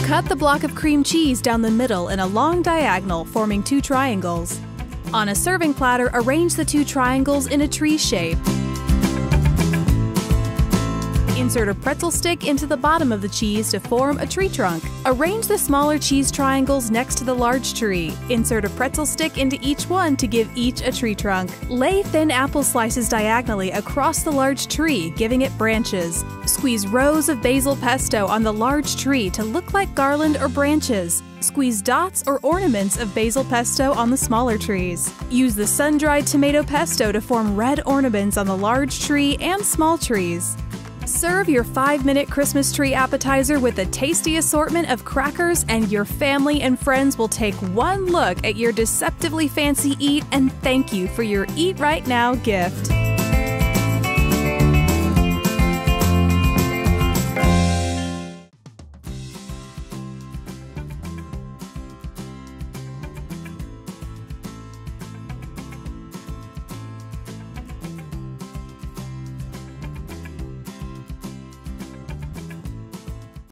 Cut the block of cream cheese down the middle in a long diagonal, forming 2 triangles. On a serving platter, arrange the 2 triangles in a tree shape. Insert a pretzel stick into the bottom of the cheese to form a tree trunk. Arrange the smaller cheese triangles next to the large tree. Insert a pretzel stick into each one to give each a tree trunk. Lay thin apple slices diagonally across the large tree, giving it branches. Squeeze rows of basil pesto on the large tree to look like garland or branches. Squeeze dots or ornaments of basil pesto on the smaller trees. Use the sun-dried tomato pesto to form red ornaments on the large tree and small trees. Serve your 5-minute Christmas tree appetizer with a tasty assortment of crackers, and your family and friends will take one look at your deceptively fancy eat and thank you for your Eat Right Now gift.